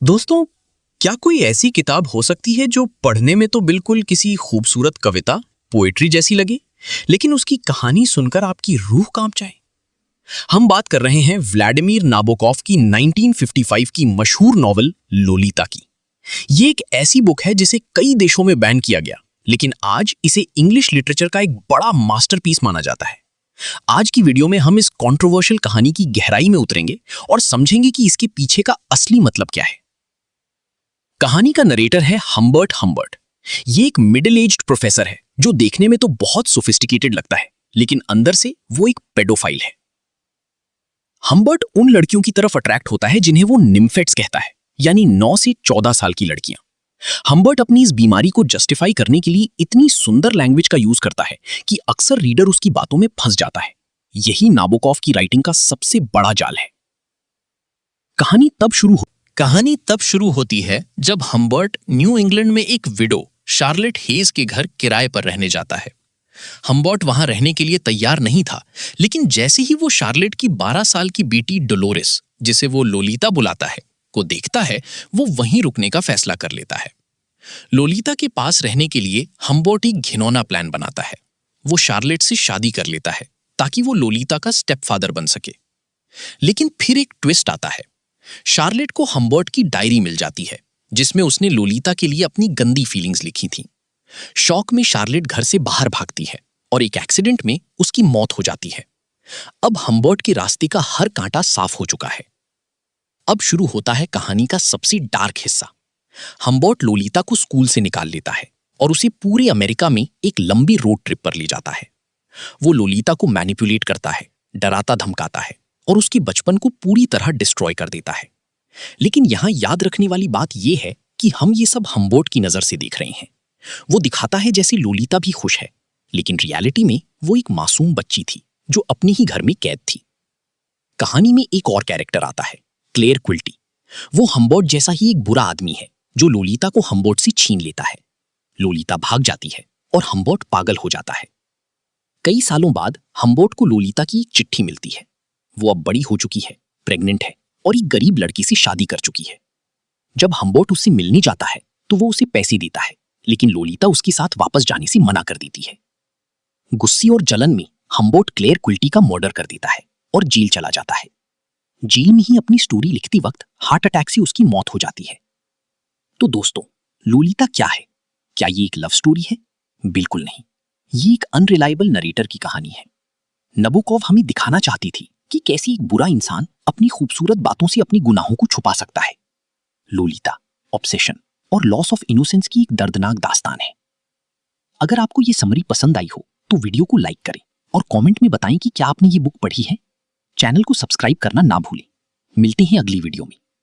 दोस्तों, क्या कोई ऐसी किताब हो सकती है जो पढ़ने में तो बिल्कुल किसी खूबसूरत कविता, पोएट्री जैसी लगे, लेकिन उसकी कहानी सुनकर आपकी रूह कांप जाए? हम बात कर रहे हैं व्लादिमीर नाबोकॉफ की 1955 की मशहूर नॉवल लोलीता की। ये एक ऐसी बुक है जिसे कई देशों में बैन किया गया, लेकिन आज इसे इंग्लिश लिटरेचर का एक बड़ा मास्टरपीस माना जाता है। आज की वीडियो में हम इस कंट्रोवर्शियल कहानी की गहराई में उतरेंगे और समझेंगे कि इसके पीछे का असली मतलब क्या है। कहानी का नरेटर है हम्बर्ट हम्बर्ट। ये एक मिडिल एज्ड प्रोफेसर है जो देखने में तो बहुत सोफिस्टिकेटेड लगता है, लेकिन अंदर से वो एक पेडोफाइल है। हम्बर्ट उन लड़कियों की तरफ अट्रैक्ट होता है जिन्हें वो निम्फेट्स कहता है, यानी 9 से 14 साल की लड़कियां। हम्बर्ट अपनी इस बीमारी को जस्टिफाई करने के लिए इतनी सुंदर लैंग्वेज का यूज करता है कि अक्सर रीडर उसकी बातों में फंस जाता है। यही नाबोकॉफ की राइटिंग का सबसे बड़ा जाल है। कहानी तब शुरू होती है जब हम्बर्ट न्यू इंग्लैंड में एक विडो शार्लेट हेज के घर किराए पर रहने जाता है। हम्बर्ट वहां रहने के लिए तैयार नहीं था, लेकिन जैसे ही वो शार्लेट की 12 साल की बेटी डोलोरेस, जिसे वो लोलीता बुलाता है, को देखता है, वो वहीं रुकने का फैसला कर लेता है। लोलीता के पास रहने के लिए हम्बर्ट एक घिनौना प्लान बनाता है। वो शार्लेट से शादी कर लेता है ताकि वो लोलीता का स्टेपफादर बन सके। लेकिन फिर एक ट्विस्ट आता है। शार्लेट को हम्बर्ट की डायरी मिल जाती है जिसमें उसने लोलीता के लिए अपनी गंदी फीलिंग्स लिखी थीं। शॉक में शार्लेट घर से बाहर भागती है और एक एक्सीडेंट में उसकी मौत हो जाती है। अब हम्बर्ट के रास्ते का हर कांटा साफ हो चुका है। अब शुरू होता है कहानी का सबसे डार्क हिस्सा। हम्बर्ट लोलीता को स्कूल से निकाल लेता है और उसे पूरे अमेरिका में एक लंबी रोड ट्रिप पर ले जाता है। वो लोलीता को मैनिपुलेट करता है, डराता धमकाता है और उसकी बचपन को पूरी तरह डिस्ट्रॉय कर देता है। लेकिन यहां याद रखने वाली बात यह है कि हम ये सब हम्बर्ट की नजर से देख रहे हैं। वो दिखाता है जैसे लोलीता भी खुश है, लेकिन रियलिटी में वो एक मासूम बच्ची थी जो अपने ही घर में कैद थी। कहानी में एक और कैरेक्टर आता है, क्लेयर क्विल्टी। वो हम्बर्ट जैसा ही एक बुरा आदमी है जो लोलीता को हम्बर्ट से छीन लेता है। लोलीता भाग जाती है और हम्बर्ट पागल हो जाता है। कई सालों बाद हम्बर्ट को लोलीता की एक चिट्ठी मिलती है। वो अब बड़ी हो चुकी है, प्रेग्नेंट है और एक गरीब लड़की से शादी कर चुकी है। जब हम्बर्ट उससे मिलने जाता है तो वो उसे पैसे देता है, लेकिन लोलीता उसके साथ वापस जाने से मना कर देती है। गुस्से और जलन में हम्बर्ट क्लेयर क्विल्टी का मर्डर कर देता है और जेल चला जाता है। जेल में ही अपनी स्टोरी लिखती वक्त हार्ट अटैक से उसकी मौत हो जाती है। तो दोस्तों, लोलीता क्या है? क्या ये एक लव स्टोरी है? बिल्कुल नहीं। ये एक अनरिलायबल नरेटर की कहानी है। नाबोकॉफ हमें दिखाना चाहती थी कि कैसे एक बुरा इंसान अपनी खूबसूरत बातों से अपनी गुनाहों को छुपा सकता है। लोलीता, ऑब्सेशन और लॉस ऑफ इनोसेंस की एक दर्दनाक दास्तान है। अगर आपको ये समरी पसंद आई हो तो वीडियो को लाइक करें और कमेंट में बताएं कि क्या आपने ये बुक पढ़ी है। चैनल को सब्सक्राइब करना ना भूलें। मिलते हैं अगली वीडियो में।